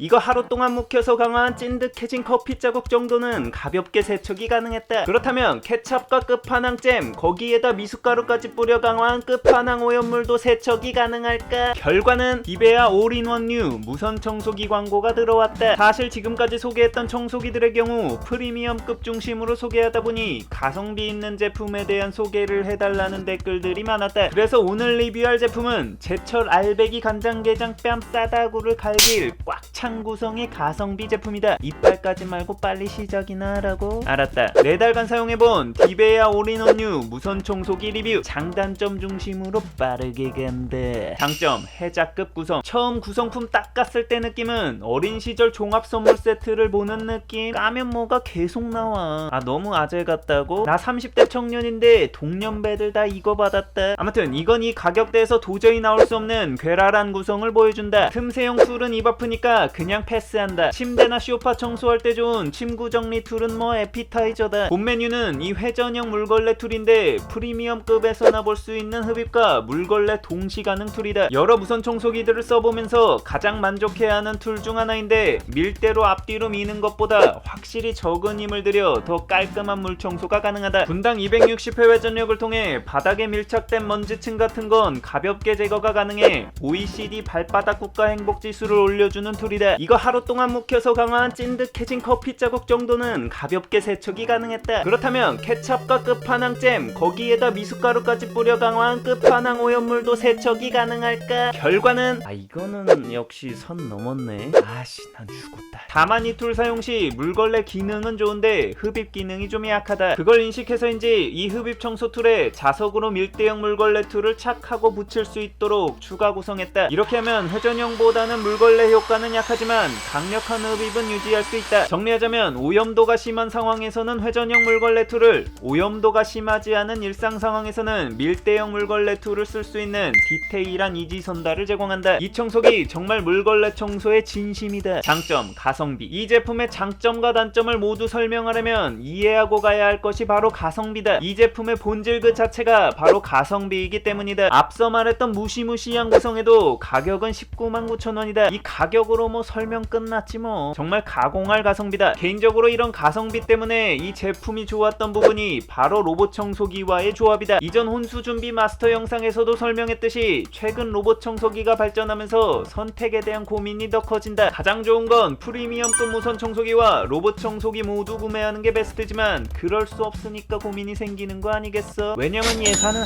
이거 하루 동안 묵혀서 강화한 찐득해진 커피 자국 정도는 가볍게 세척이 가능했다. 그렇다면 케첩과 끝판왕잼 거기에다 미숫가루까지 뿌려 강화한 끝판왕 오염물도 세척이 가능할까? 결과는 디베아 올인원뉴 무선 청소기 광고가 들어왔다. 사실 지금까지 소개했던 청소기들의 경우 프리미엄급 중심으로 소개하다 보니 가성비 있는 제품에 대한 소개를 해달라는 댓글들이 많았다. 그래서 오늘 리뷰할 제품은 제철 알배기 간장게장 뺨 싸다구를 갈길 꽉 찬 구성의 가성비 제품이다. 이빨까지 말고 빨리 시작이나 하라고? 알았다. 4달간 사용해본 디베아 올인원뉴 무선 청소기 리뷰. 장단점 중심으로 빠르게 간다. 장점 해자급 구성. 처음 구성품 딱 깠을 때 느낌은 어린 시절 종합 선물 세트를 보는 느낌. 까면 뭐가 계속 나와. 아 너무 아재 같다고? 나 30대 청년인데 동년배들 다 이거 받았다. 아무튼 이건 이 가격대에서 도저히 나올 수 없는 괴랄한 구성을 보여준다. 틈새용 툴은 입 아프니까 그냥 패스한다. 침대나 소파 청소할 때 좋은 침구 정리 툴은 뭐 에피타이저다. 본 메뉴는 이 회전형 물걸레 툴인데 프리미엄급에서나 볼 수 있는 흡입과 물걸레 동시 가능 툴이다. 여러 무선 청소기들을 써보면서 가장 만족해하는 툴 중 하나인데 밀대로 앞뒤로 미는 것보다 확실히 적은 힘을 들여 더 깔끔한 물 청소가 가능하다. 분당 260회 회전력을 통해 바닥에 밀착된 먼지층 같은 건 가볍게 제거가 가능해 OECD 발바닥 국가 행복 지수를 올려주는 툴이다. 이거 하루 동안 묵혀서 강화한 찐득해진 커피 자국 정도는 가볍게 세척이 가능했다. 그렇다면 케첩과 끝판왕잼 거기에다 미숫가루까지 뿌려 강화한 끝판왕 오염물도 세척이 가능할까? 결과는 이거는 역시 선 넘었네. 아씨 난 죽었다. 다만 이 툴 사용 시 물걸레 기능은 좋은데 흡입 기능이 좀 약하다. 그걸 인식해서인지 이 흡입 청소 툴에 자석으로 밀대형 물걸레 툴을 착하고 붙일 수 있도록 추가 구성했다. 이렇게 하면 회전형보다는 물걸레 효과는 약하지만 강력한 흡입은 유지할 수 있다. 정리하자면 오염도가 심한 상황에서는 회전형 물걸레 툴을, 오염도가 심하지 않은 일상 상황에서는 밀대형 물걸레 툴을 쓸 수 있는 디테일한 이지선다를 제공한다. 이 청소기 정말 물걸레 청소의 진심이다. 장점, 가성비. 이 제품의 장점과 단점을 모두 설명하려면 이해하고 가야 할 것이 바로 가성비다. 이 제품의 본질 그 자체가 바로 가성비이기 때문이다. 앞서 말했던 무시무시한 구성에도 가격은 199,900원이다. 이 가격으로 뭐 설명 끝났지 뭐. 정말 가공할 가성비다. 개인적으로 이런 가성비 때문에 이 제품이 좋았던 부분이 바로 로봇 청소기와의 조합이다. 이전 혼수 준비 마스터 영상에서도 설명했듯이 최근 로봇 청소기가 발전하면서 선택에 대한 고민이 더 커진다. 가장 좋은 건 프리미엄급 무선 청소기와 로봇 청소기 모두 구매하는 게 베스트지만 그럴 수 없으니까 고민이 생기는 거 아니겠어? 왜냐면 예산은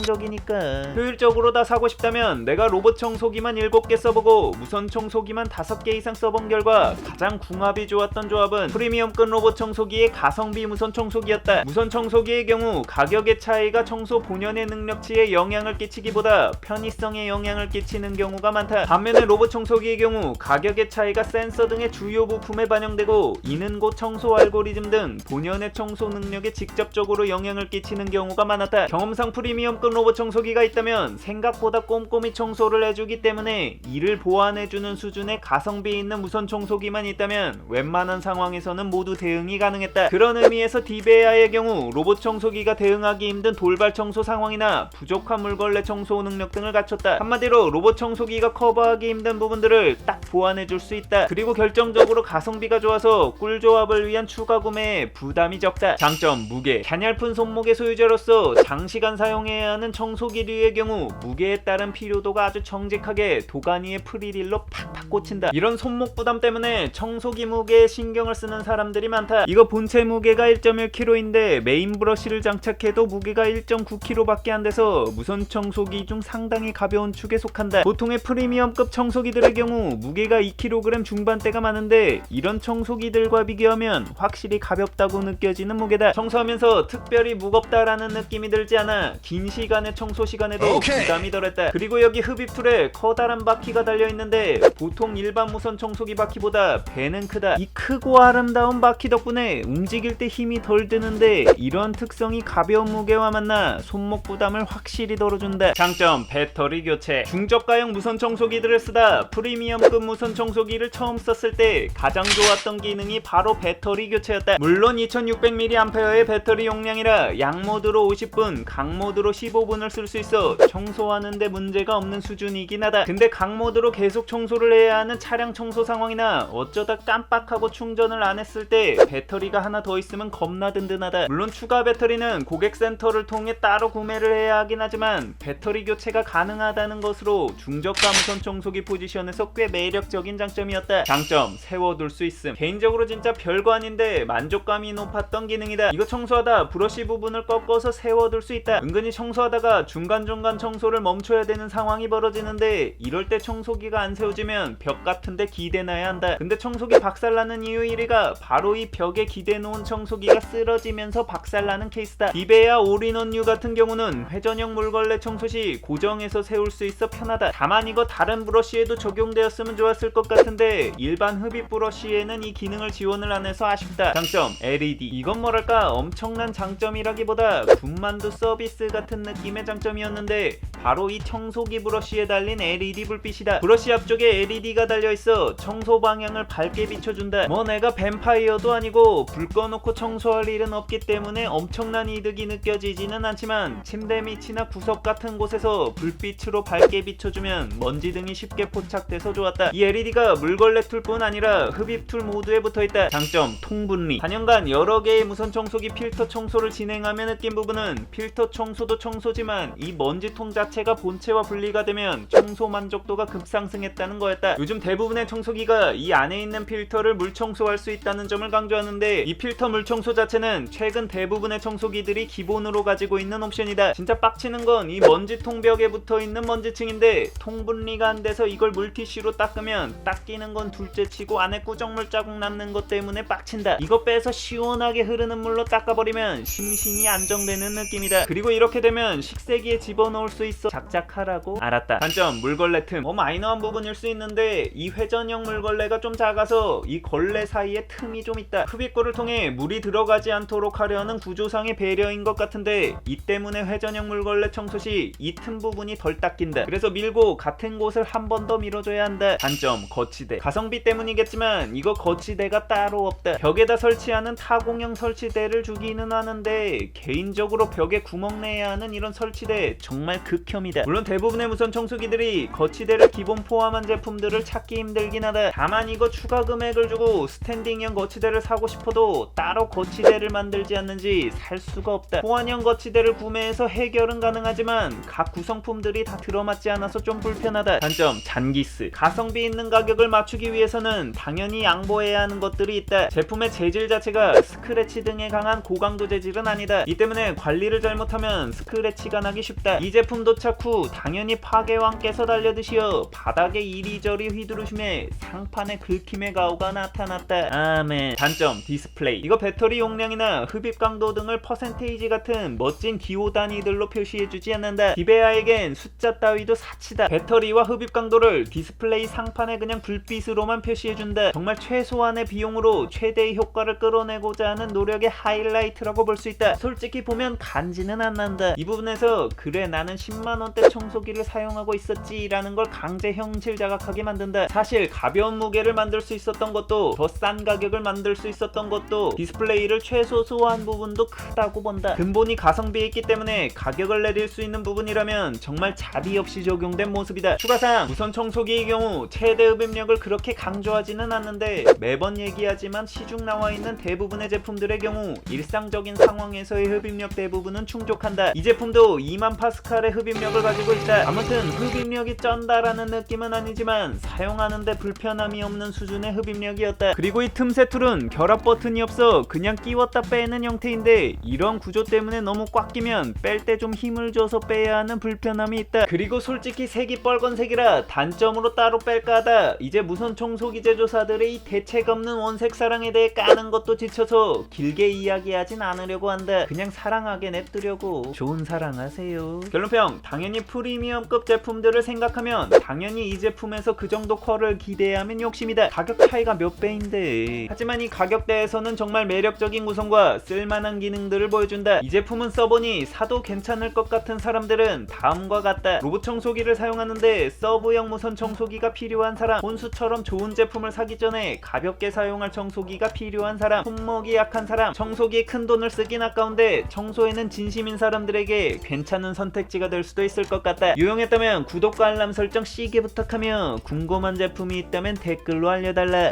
한정적이니까. 효율적으로 다 사고 싶다면 내가 로봇 청소기만 7개 써보고 무선 청소기만 5개 이상 써본 결과 가장 궁합이 좋았던 조합은 프리미엄급 로봇 청소기의 가성비 무선 청소기였다. 무선 청소기의 경우 가격의 차이가 청소 본연의 능력치에 영향을 끼치기보다 편의성에 영향을 끼치는 경우가 많다. 반면에 로봇 청소기의 경우 가격의 차이가 센서 등의 주요 부품에 반영되고 이는 곧 청소 알고리즘 등 본연의 청소 능력에 직접적으로 영향을 끼치는 경우가 많았다. 경험상 프리미엄급 로봇 청소기가 있다면 생각보다 꼼꼼히 청소를 해주기 때문에 이를 보완해주는 수준의 가성비 있는 무선 청소기만 있다면 웬만한 상황에서는 모두 대응이 가능했다. 그런 의미에서 디베아의 경우 로봇 청소기가 대응하기 힘든 돌발 청소 상황이나 부족한 물걸레 청소 능력 등을 갖췄다. 한마디로 로봇 청소기가 커버하기 힘든 부분들을 딱 보완해줄 수 있다. 그리고 결정적으로 가성비가 좋아서 꿀조합을 위한 추가 구매에 부담이 적다. 장점, 무게. 가냘픈 손목의 소유자로서 장시간 사용해야 하는 청소기류의 경우 무게에 따른 필요도가 아주 정직하게 도가니의 프리릴로 팍팍 꽂힌다. 이런 손목 부담 때문에 청소기 무게에 신경을 쓰는 사람들이 많다. 이거 본체 무게가 1.1kg인데 메인 브러쉬를 장착해도 무게가 1.9kg밖에 안 돼서 무선 청소기 중 상당히 가벼운 축에 속한다. 보통의 프리미엄급 청소기들의 경우 무게가 2kg 중반대가 많은데 이런 청소기들과 비교하면 확실히 가볍다고 느껴지는 무게다. 청소하면서 특별히 무겁다라는 느낌이 들지 않아 긴 시간의 청소 시간에도 부담이 덜했다. 그리고 여기 흡입 툴에 커다란 바퀴가 달려있는데 보통 일반 무선 청소기 바퀴보다 배는 크다. 이 크고 아름다운 바퀴 덕분에 움직일 때 힘이 덜 드는데 이런 특성이 가벼운 무게와 만나 손목 부담을 확실히 덜어준다. 장점, 배터리 교체. 중저가형 무선 청소기들을 쓰다 프리미엄급 무선 청소기를 처음 썼을 때 가장 좋았던 기능이 바로 배터리 교체였다. 물론 2600mAh의 배터리 용량이라 양모드로 50분, 강모드로 15분을 쓸 수 있어 청소하는데 문제가 없는 수준이긴 하다. 근데 강모드로 계속 청소를 해야 하는 차량 차량 청소 상황이나 어쩌다 깜빡하고 충전을 안 했을 때 배터리가 하나 더 있으면 겁나 든든하다. 물론 추가 배터리는 고객센터를 통해 따로 구매를 해야 하긴 하지만 배터리 교체가 가능하다는 것으로 중저가 무선 청소기 포지션에서 꽤 매력적인 장점이었다. 장점, 세워둘 수 있음. 개인적으로 진짜 별거 아닌데 만족감이 높았던 기능이다. 이거 청소하다 브러쉬 부분을 꺾어서 세워둘 수 있다. 은근히 청소하다가 중간중간 청소를 멈춰야 되는 상황이 벌어지는데 이럴 때 청소기가 안 세워지면 벽 같은데 기대놔야 한다. 근데 청소기 박살나는 이유 1위가 바로 이 벽에 기대놓은 청소기가 쓰러지면서 박살나는 케이스다. 디베아 올인원 U 같은 경우는 회전형 물걸레 청소 시 고정해서 세울 수 있어 편하다. 다만 이거 다른 브러쉬에도 적용되었으면 좋았을 것 같은데 일반 흡입 브러쉬에는 이 기능을 지원을 안 해서 아쉽다. 장점, LED. 이건 뭐랄까 엄청난 장점이라기보다 군만두 서비스 같은 느낌의 장점이었는데 바로 이 청소기 브러쉬에 달린 LED 불빛이다. 브러쉬 앞쪽에 LED가 달려있어 청소 방향을 밝게 비춰준다. 뭐 내가 뱀파이어도 아니고 불 꺼놓고 청소할 일은 없기 때문에 엄청난 이득이 느껴지지는 않지만 침대 밑이나 구석 같은 곳에서 불빛으로 밝게 비춰주면 먼지 등이 쉽게 포착돼서 좋았다. 이 LED가 물걸레 툴뿐 아니라 흡입 툴 모두에 붙어있다. 장점, 통분리. 4년간 여러 개의 무선 청소기 필터 청소를 진행하며 느낀 부분은 필터 청소도 청소지만 이 먼지통 자체가 본체와 분리가 되면 청소 만족도가 급상승했다는 거였다. 요즘 대부분의 청소기가 이 안에 있는 필터를 물 청소할 수 있다는 점을 강조하는데 이 필터 물 청소 자체는 최근 대부분의 청소기들이 기본으로 가지고 있는 옵션이다. 진짜 빡치는 건 이 먼지통 벽에 붙어있는 먼지층인데 통분리가 안 돼서 이걸 물티슈로 닦으면 닦이는 건 둘째치고 안에 꾸정물 자국 남는 것 때문에 빡친다. 이거 빼서 시원하게 흐르는 물로 닦아버리면 심신이 안정되는 느낌이다. 그리고 이렇게 되면 식세기에 집어넣을 수 있어 작작하라고? 알았다. 단점, 물걸레 틈. 마이너한 부분일 수 있는데 이 회전형 물걸레가 좀 작아서 이 걸레 사이에 틈이 좀 있다. 흡입구를 통해 물이 들어가지 않도록 하려는 구조상의 배려인 것 같은데 이 때문에 회전형 물걸레 청소 시 이 틈 부분이 덜 닦인다. 그래서 밀고 같은 곳을 한 번 더 밀어줘야 한다. 단점, 거치대. 가성비 때문이겠지만 이거 거치대가 따로 없다. 벽에다 설치하는 타공형 설치대를 주기는 하는데 개인적으로 벽에 구멍 내야 하는 이런 설치대 정말 극혐이다. 물론 대부분의 무선 청소기들이 거치대를 기본 포함한 제품들을 찾기 힘들긴 하다. 다만 이거 추가 금액을 주고 스탠딩형 거치대를 사고 싶어도 따로 거치대를 만들지 않는지 살 수가 없다. 보완형 거치대를 구매해서 해결은 가능하지만 각 구성품들이 다 들어맞지 않아서 좀 불편하다. 단점, 잔기스. 가성비 있는 가격을 맞추기 위해서는 당연히 양보해야 하는 것들이 있다. 제품의 재질 자체가 스크래치 등에 강한 고강도 재질은 아니다. 이 때문에 관리를 잘못하면 스크래치가 나기 쉽다. 이 제품 도착 후 당연히 파괴왕께서 달려드시어 바닥에 이리저리 휘두르심에 상판에 긁힘의 가오가 나타났다. 아멘. 단점, 디스플레이. 이거 배터리 용량이나 흡입 강도 등을 퍼센테이지 같은 멋진 기호 단위들로 표시해주지 않는다. 디베아에겐 숫자 따위도 사치다. 배터리와 흡입 강도를 디스플레이 상판에 그냥 불빛으로만 표시해준다. 정말 최소한의 비용으로 최대의 효과를 끌어내고자 하는 노력의 하이라이트라고 볼 수 있다. 솔직히 보면 간지는 안 난다. 이 부분에서 그래 나는 10만원대 청소기를 사용하고 있었지 라는 걸 강제 형질 자각하게 만든다. 사실 가벼운 무게를 만들 수 있었던 것도 더 싼 가격을 만들 수 있었던 것도 디스플레이를 최소 소화한 부분도 크다고 본다. 근본이 가성비에 있기 때문에 가격을 내릴 수 있는 부분이라면 정말 자비 없이 적용된 모습이다. 추가사항, 무선 청소기의 경우 최대 흡입력을 그렇게 강조하지는 않는데 매번 얘기하지만 시중 나와있는 대부분의 제품들의 경우 일상적인 상황에서의 흡입력 대부분은 충족한다. 이 제품도 2만 파스칼의 흡입력을 가지고 있다. 아무튼 흡입력이 쩐다라는 느낌은 아니지만 사용하는데 불편함이 없는 수준의 흡입력이었다. 그리고 이 틈새 툴은 결합 버튼이 없어 그냥 끼웠다 빼는 형태인데 이런 구조 때문에 너무 꽉 끼면 뺄 때 좀 힘을 줘서 빼야 하는 불편함이 있다. 그리고 솔직히 색이 빨간색이라 단점으로 따로 뺄까 하다 이제 무선 청소기 제조사들의 이 대책 없는 원색 사랑에 대해 까는 것도 지쳐서 길게 이야기하진 않으려고 한다. 그냥 사랑하게 냅두려고. 좋은 사랑하세요. 결론평, 당연히 프리미엄급 제품들을 생각하면 당연히 이 제품에서 그 정도 퀄을 기대하면 욕심이다. 가격 차이가 몇 배인데. 하지만 이 가격대에서는 정말 매력적인 구성과 쓸만한 기능들을 보여준다. 이 제품은 써보니 사도 괜찮을 것 같은 사람들은 다음과 같다. 로봇 청소기를 사용하는데 서브형 무선 청소기가 필요한 사람, 혼수처럼 좋은 제품을 사기 전에 가볍게 사용할 청소기가 필요한 사람, 손목이 약한 사람, 청소기에 큰 돈을 쓰긴 아까운데 청소에는 진심인 사람들에게 괜찮은 선택지가 될 수도 있을 것 같다. 유용했다면 구독과 알람 설정 시게 부탁하며 궁금한 제품 제품이 있다면 댓글로 알려달라.